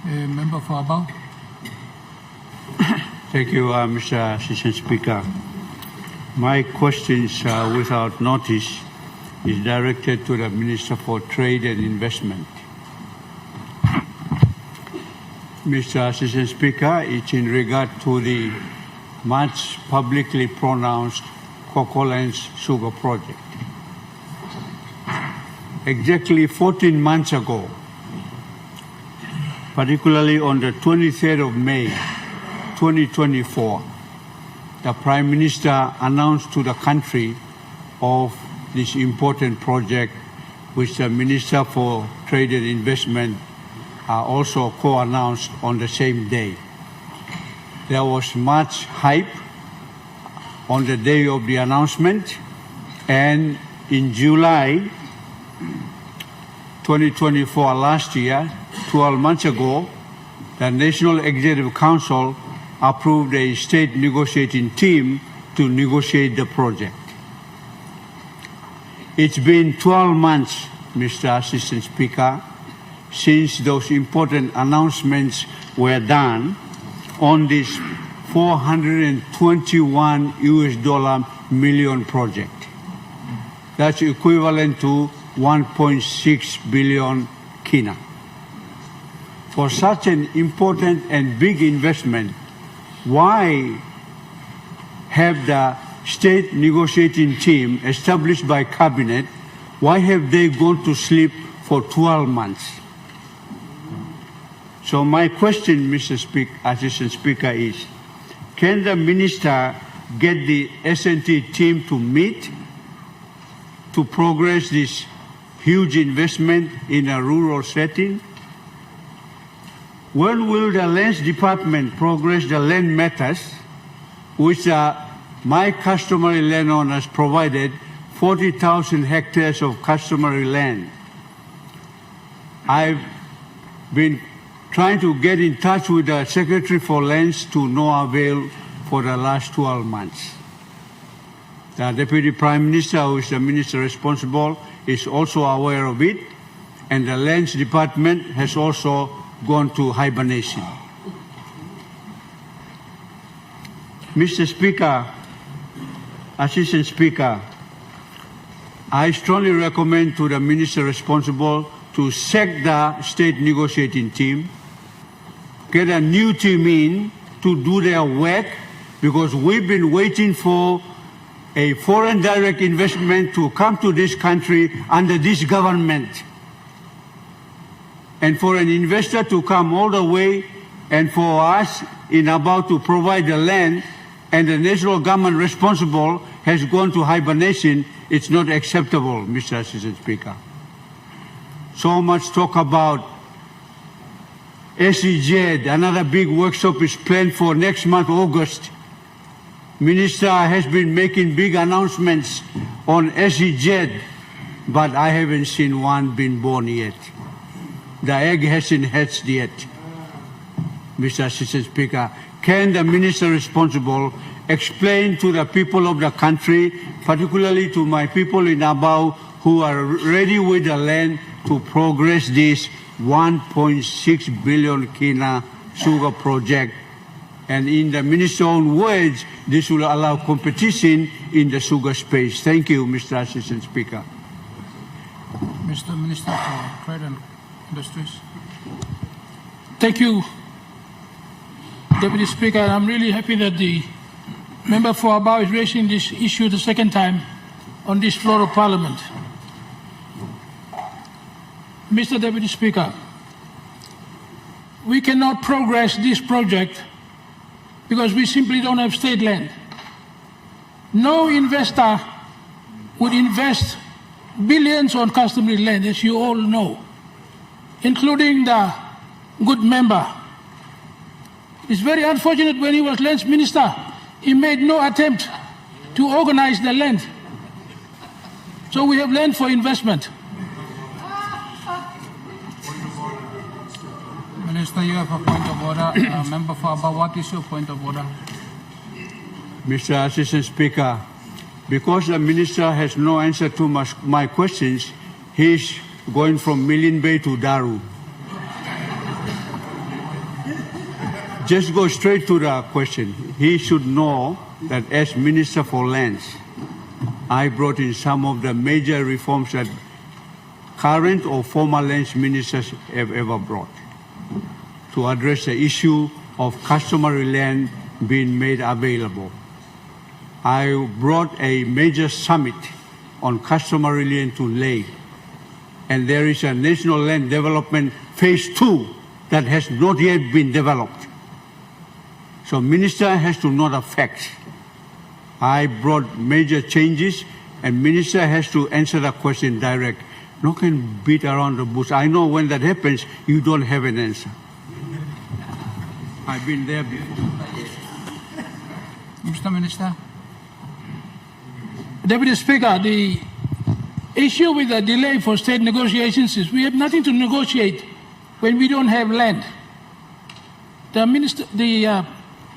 Member for Abau. Thank you, Mr. Assistant Speaker. My questions, without notice, is directed to the Minister for Trade and Investment. Mr. Assistant Speaker, it's in regard to the much publicly pronounced Cocolands Sugar Project. Exactly 14 months ago, particularly on the 23rd of May, 2024, the Prime Minister announced to the country of this important project, which the Minister for Trade and Investment also co-announced on the same day. There was much hype on the day of the announcement, and in July 2024, last year, 12 months ago, the National Executive Council approved a state negotiating team to negotiate the project. It's been 12 months, Mr. Assistant Speaker, since those important announcements were done on this $421 million project. That's equivalent to 1.6 billion kina. For such an important and big investment, why have the state negotiating team established by Cabinet, why have they gone to sleep for 12 months? So my question, Mr. Assistant Speaker, is, can the Minister get the S&T team to meet to progress this huge investment in a rural setting? When will the Lands Department progress the land matters, which my customary landowners provided 40,000 hectares of customary land? I've been trying to get in touch with the Secretary for Lands to no avail for the last 12 months. The Deputy Prime Minister, who is the Minister responsible, is also aware of it, and the Lands Department has also gone to hibernation. Mr. Speaker, Assistant Speaker, I strongly recommend to the Minister responsible to sack the state negotiating team, get a new team in to do their work, because we've been waiting for a foreign direct investment to come to this country under this government. And for an investor to come all the way, and for us in Abau to provide the land, and the national government responsible has gone to hibernation, it's not acceptable, Mr. Assistant Speaker. So much talk about SEZ, another big workshop is planned for next month, August. Minister has been making big announcements on SEZ, but I haven't seen one being born yet. The egg hasn't hatched yet. Mr. Assistant Speaker, can the Minister responsible explain to the people of the country, particularly to my people in Abau who are ready with the land, to progress this 1.6 billion kina sugar project? And in the Minister's own words, this will allow competition in the sugar space. Thank you, Mr. Assistant Speaker. Mr. Minister for Trade and Industries. Thank you, Deputy Speaker. I'm really happy that the member for Abau is raising this issue the second time on this floor of Parliament. Mr. Deputy Speaker, we cannot progress this project because we simply don't have state land. No investor would invest billions on customary land, as you all know, including the good member. It's very unfortunate when he was Lands Minister, he made no attempt to organize the land. So we have land for investment. Minister, you have a point of order. Member for Abau, what is your point of order? Mr. Assistant Speaker, because the Minister has no answer to my questions, he's going from Milne Bay to Daru. just go straight to the question. He should know that as Minister for Lands, I brought in some of the major reforms that current or former lands ministers have ever brought to address the issue of customary land being made available. I brought a major summit on customary land to Leh, and there is a National Land Development Phase 2 that has not yet been developed. So Minister has to know the facts. I brought major changes, and Minister has to answer the question direct. No can beat around the bush. I know when that happens, you don't have an answer. I've been there before. Mr. Minister. Deputy Speaker, the issue with the delay for state negotiations is we have nothing to negotiate when we don't have land. The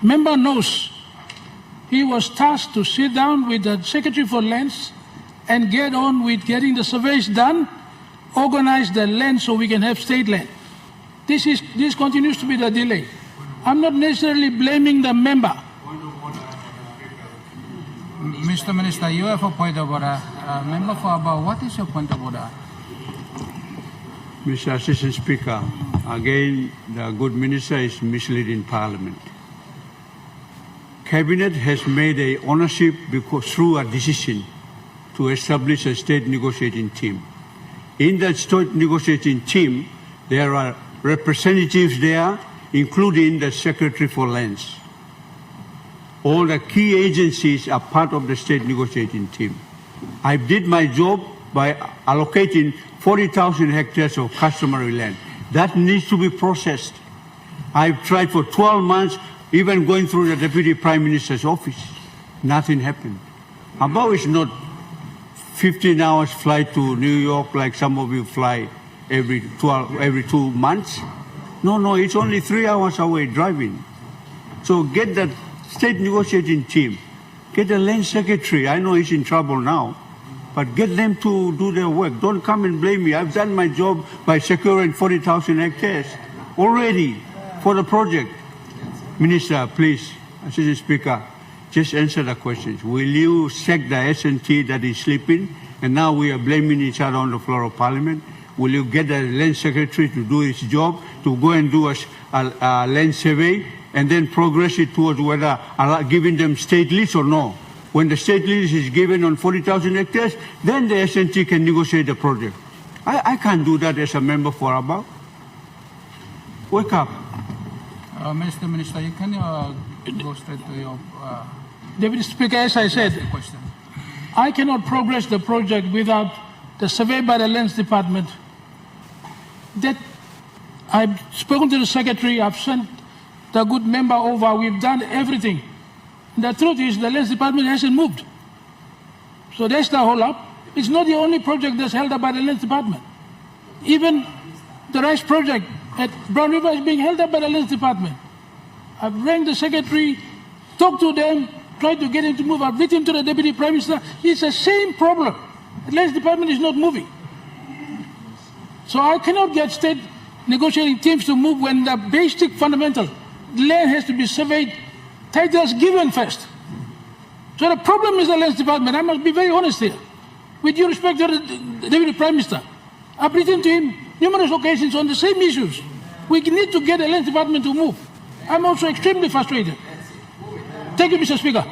member knows he was tasked to sit down with the Secretary for Lands and get on with getting the surveys done, organize the land so we can have state land. This continues to be the delay. I'm not necessarily blaming the member. Mr. Minister, you have a point of order. Member for Abau, what is your point of order? Mr. Assistant Speaker, again, the good minister is misleading Parliament. Cabinet has made a ownership through a decision to establish a state negotiating team. In that state negotiating team, there are representatives there, including the Secretary for Lands. All the key agencies are part of the state negotiating team. I did my job by allocating 40,000 hectares of customary land. That needs to be processed. I've tried for 12 months, even going through the Deputy Prime Minister's office. Nothing happened. Abau is not 15 hours flight to New York like some of you fly every 2 months. No, it's only 3 hours away driving. So get that state negotiating team, get the land secretary. I know he's in trouble now, but get them to do their work. Don't come and blame me. I've done my job by securing 40,000 hectares already for the project. Minister, please, Assistant Speaker, just answer the questions. Will you sack the S&T that is sleeping, and now we are blaming each other on the floor of Parliament? Will you get the land secretary to do his job, to go and do a land survey, and then progress it towards whether giving them state lease or no? When the state lease is given on 40,000 hectares, then the S&T can negotiate the project. I can't do that as a member for Abau. Wake up. Mr. Minister, you can go straight to your Deputy Speaker, as I said, question. I cannot progress the project without the survey by the Lands Department. That I've spoken to the Secretary, I've sent the good member over, we've done everything. The truth is the Lands Department hasn't moved. So that's the whole up. It's not the only project that's held up by the Lands Department. Even the rice project at Brown River is being held up by the Lands Department. I've rang the Secretary, talked to them, tried to get him to move. I've written to the Deputy Prime Minister. It's the same problem. The Lands Department is not moving. So I cannot get state negotiating teams to move when the basic fundamental land has to be surveyed, titles given first. So the problem is the Lands Department. I must be very honest here. With due respect to the Deputy Prime Minister, I've written to him numerous occasions on the same issues. We need to get the Lands Department to move. I'm also extremely frustrated. Thank you, Mr. Speaker.